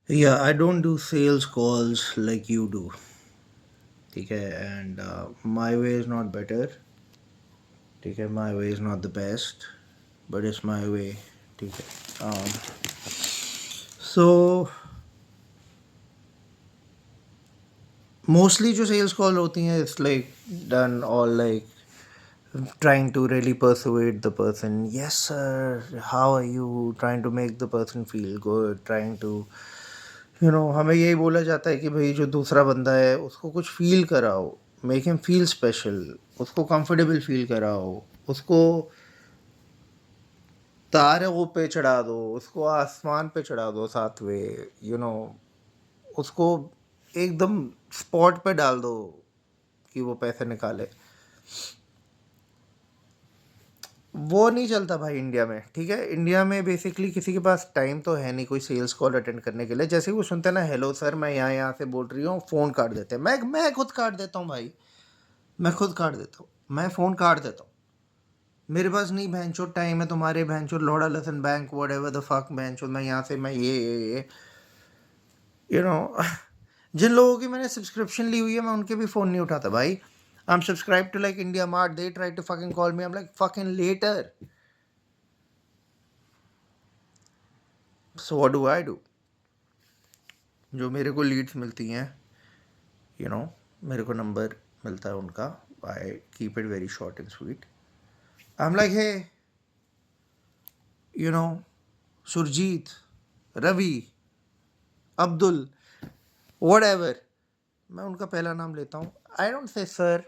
Yeah, I don't do sales calls like you do. Okay, and my way is not better. Okay, my way is not the best, but it's my way. Okay. So mostly जो sales call होती हैं, it's like done all like trying to really persuade the person. Yes, sir. How are you? Trying to make the person feel good. Trying to हमें यही बोला जाता है कि भाई जो दूसरा बंदा है उसको कुछ फील कराओ, मेक हिम फील स्पेशल, उसको कंफर्टेबल फील कराओ, उसको तारों पे चढ़ा दो, उसको आसमान पे चढ़ा दो, सातवें उसको एकदम स्पॉट पे डाल दो कि वो पैसे निकाले। वो नहीं चलता भाई इंडिया में। ठीक है, इंडिया में बेसिकली किसी के पास टाइम तो है नहीं कोई सेल्स कॉल अटेंड करने के लिए। जैसे ही वो सुनते हैं ना, हेलो सर मैं यहाँ यहाँ से बोल रही हूँ, फ़ोन काट देते हैं। मैं खुद काट देता हूँ भाई, मैं खुद काट देता हूँ, मैं फ़ोन काट देता हूँ। मेरे पास नहीं भैंचो टाइम है तुम्हारे भैंचो लोड़ा लसन बैंक वट एवर द फक भैंचो, मैं यहाँ से मैं ये यू नो जिन लोगों की मैंने सब्सक्रिप्शन ली हुई है मैं उनके भी फ़ोन नहीं उठाता भाई। I am subscribe to like India Mart, they try to fucking call me, I am like fucking later. So what do I do? जो मेरे को लीड्स मिलती हैं, यू नो मेरे को नंबर मिलता है उनका, I keep it very short and sweet. I am like hey, you know Surjit, Ravi, Abdul, whatever, मैं उनका पहला नाम लेता हूँ। I don't say sir.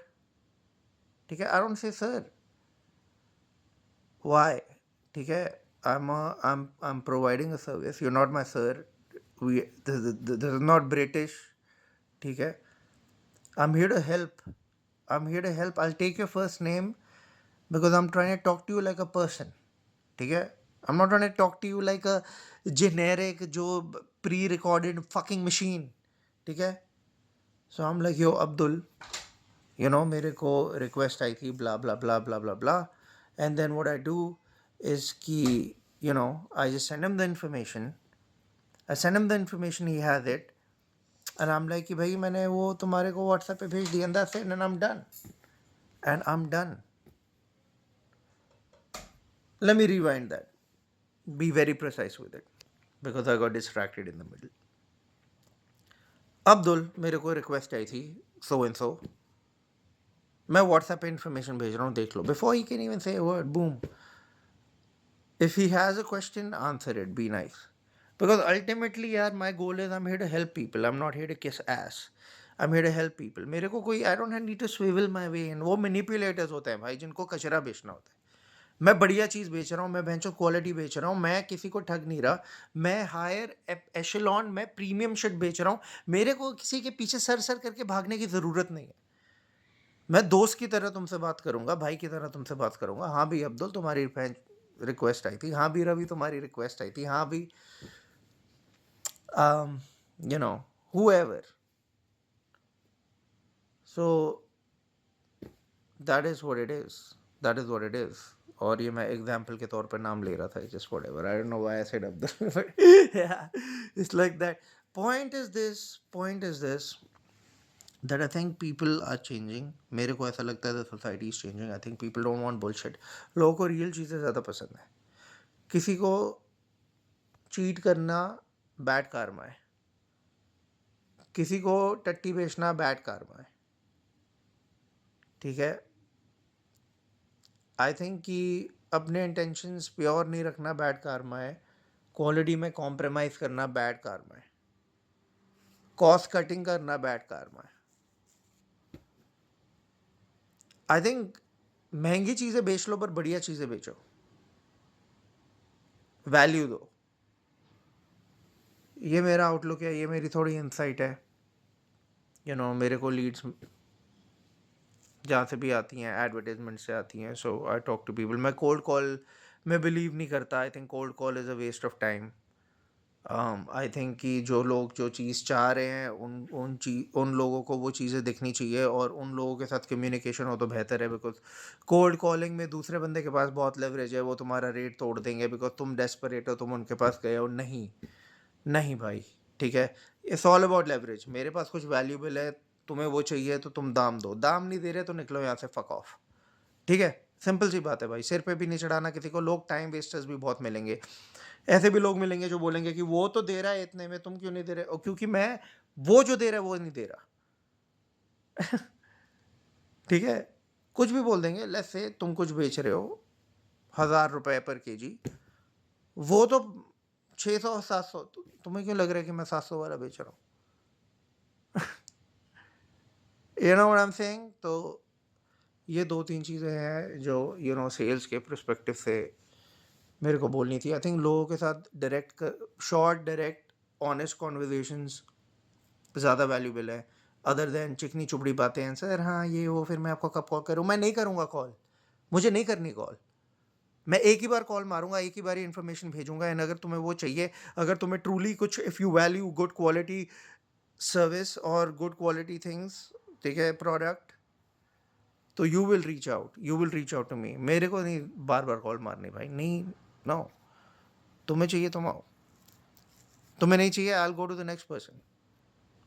ठीक है, I don't say sir. Why? ठीक है, I'm providing a service, you're not my sir, we this is not British। ठीक है, I'm here to help, I'm here to help, I'll take your first name because I'm trying to talk to you like a person। ठीक है, I'm not trying to talk to you like a generic जो pre recorded fucking machine. ठीक है, सो I'm like yo Abdul, मेरे को request आई थी blah blah blah blah blah blah, and then what I do is कि I just send him the information, I send him the information, he has it, and I am like कि भाई मैंने वो तुम्हारे को WhatsApp पे भेज दिया, that's it, and I am done, and I am done. Let me rewind that, be very precise with it because I got distracted in the middle. Abdul, मेरे को रिक्वेस्ट आई थी सो एंड सो, मैं WhatsApp पे information भेज रहा हूँ, देख लो, बिफोर ही कैन इवन से word, boom. If he has a question, answer it. Be nice. Because ultimately, यार, my goal is I'm here to help people. I'm not here to kiss ass. I'm here to help people. मेरे को कोई I don't need to swivel my way in. वो manipulators होते हैं भाई, जिनको कचरा बेचना होता है। मैं बढ़िया चीज़ बेच रहा हूँ, मैं बेंचो क्वालिटी बेच रहा हूँ, मैं किसी को ठग नहीं रहा, मैं हायर एशेलॉन, मैं प्रीमियम शिट बेच रहा हूँ। मेरे को किसी के पीछे सर सर करके भागने की ज़रूरत नहीं है। मैं दोस्त की तरह तुमसे बात करूंगा, भाई की तरह तुमसे बात करूंगा। हाँ भी अब्दुल, तुम्हारी रिक्वेस्ट आई थी, हाँ भी रवि, तुम्हारी रिक्वेस्ट आई थी, हाँ भी you know whoever। So that is what it is, that is what it is. और ये मैं एग्जाम्पल के तौर पर नाम ले रहा था, just whatever, I don't know why I said Abdul, but it's like that. Point is this that I think people are changing। मेरे को ऐसा लगता है that society is changing। I think people don't want bullshit। लोगों को real चीज़ें ज़्यादा पसंद है। किसी को चीट करना बैड कार्मा है, किसी को टट्टी बेचना बैड कार्मा है। ठीक है, आई थिंक कि अपने इंटेंशंस प्योर नहीं रखना बैड कार्मा है, क्वालिटी में कॉम्प्रोमाइज़ करना बैड कार्मा है, कॉस्ट कटिंग करना बैड कार्मा है। आई थिंक महंगी चीज़ें बेच लो पर बढ़िया चीज़ें बेचो, वैल्यू दो। ये मेरा आउटलुक है, ये मेरी थोड़ी इंसाइट है। मेरे को लीड्स जहाँ से भी आती हैं, एडवर्टाइजमेंट से आती हैं, so I talk to people. मैं कोल्ड कॉल में बिलीव नहीं करता। I think cold call is a waste of time. I think कि जो लोग जो चीज़ चाह रहे हैं उन लोगों को वो चीज़ें दिखनी चाहिए, और उन लोगों के साथ कम्युनिकेशन हो तो बेहतर है। बिकॉज कोल्ड कॉलिंग में दूसरे बंदे के पास बहुत लेवरेज है, वो तुम्हारा रेट तोड़ देंगे बिकॉज तुम डेस्परेट हो, तुम उनके पास गए हो। नहीं नहीं भाई, ठीक है? It's all about leverage. मेरे पास कुछ वैल्यूएबल है, तुम्हें वो चाहिए तो तुम दाम दो, दाम नहीं दे रहे तो निकलो यहाँ से, फक ऑफ। ठीक है? सिंपल सी बात है भाई, सिर पे भी नहीं चढ़ाना किसी को। लोग टाइम वेस्टर्स भी बहुत मिलेंगे, ऐसे भी लोग मिलेंगे जो बोलेंगे कि वो तो दे रहा है इतने में, तुम क्यों नहीं दे रहे? और क्योंकि मैं, वो जो दे रहा है वो नहीं दे रहा। ठीक है? कुछ भी बोल देंगे। लेट्स से तुम कुछ बेच रहे हो 1000 रुपए पर केजी, वो तो 600 700, तुम्हें क्यों लग रहा है कि मैं 700 वाला बेच रहा हूँ? You know what I am saying? तो ये 2-3 चीज़ें हैं जो सेल्स के पर्सपेक्टिव से मेरे को बोलनी थी। आई थिंक लोगों के साथ direct, short, direct, honest conversations ज़्यादा वैल्यूबल है, अदर देन चिकनी चुपड़ी बातें हैं, सर हाँ ये वो, फिर मैं आपको कब कॉल करूँ? मैं नहीं करूँगा कॉल, मुझे नहीं करनी कॉल। मैं एक ही बार कॉल मारूंगा, एक ही बार इन्फॉर्मेशन भेजूंगा। एंड अगर तुम्हें वो चाहिए, अगर तुम्हें ट्रूली कुछ, if you value good quality service और गुड क्वालिटी थिंग्स, ठीक है, प्रोडक्ट, तो you will reach out to me. मेरे को नहीं बार बार कॉल मारनी भाई, नहीं। नो, तुम्हें चाहिए तुम आओ, तुम्हें नहीं चाहिए, I will go to the next person.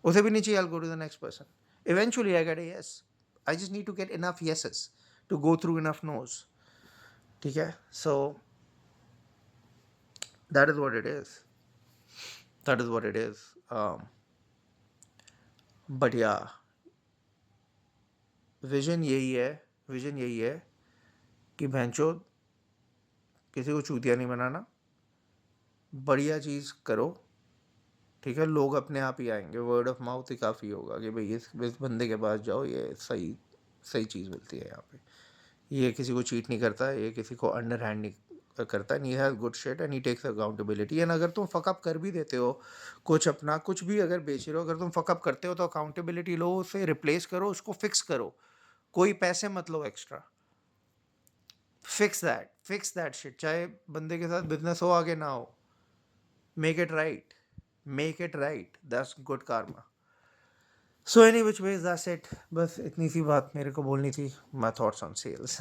उसे भी नहीं चाहिए, I will go to the next person. Eventually I get a yes, I just need to get enough yeses to go through enough noes. ठीक है? So that is what it is, that is what it is. But yeah, vision यही है, vision यही है कि भैंचो किसी को चूतिया नहीं बनाना, बढ़िया चीज़ करो। ठीक है? लोग अपने आप ही आएंगे, वर्ड ऑफ माउथ ही काफ़ी होगा कि भाई इस बंदे के पास जाओ, ये सही सही चीज़ मिलती है यहाँ पे, ये किसी को चीट नहीं करता, ये किसी को अंडर हैंड नहीं करता, नहीं has good shit and he takes accountability. And अगर तुम फकअप कर भी देते हो कुछ, अपना कुछ भी अगर बेच रहे हो, अगर तुम फकअप करते हो तो अकाउंटेबिलिटी लो, उसे रिप्लेस करो, उसको फिक्स करो, कोई पैसे मत लो एक्स्ट्रा। फिक्स दैट शिट, चाहे बंदे के साथ बिजनेस हो आगे ना हो, make it right, make it right, that's good karma. So any which ways that's it. बस इतनी सी बात मेरे को बोलनी थी, माई थॉट्स ऑन सेल्स।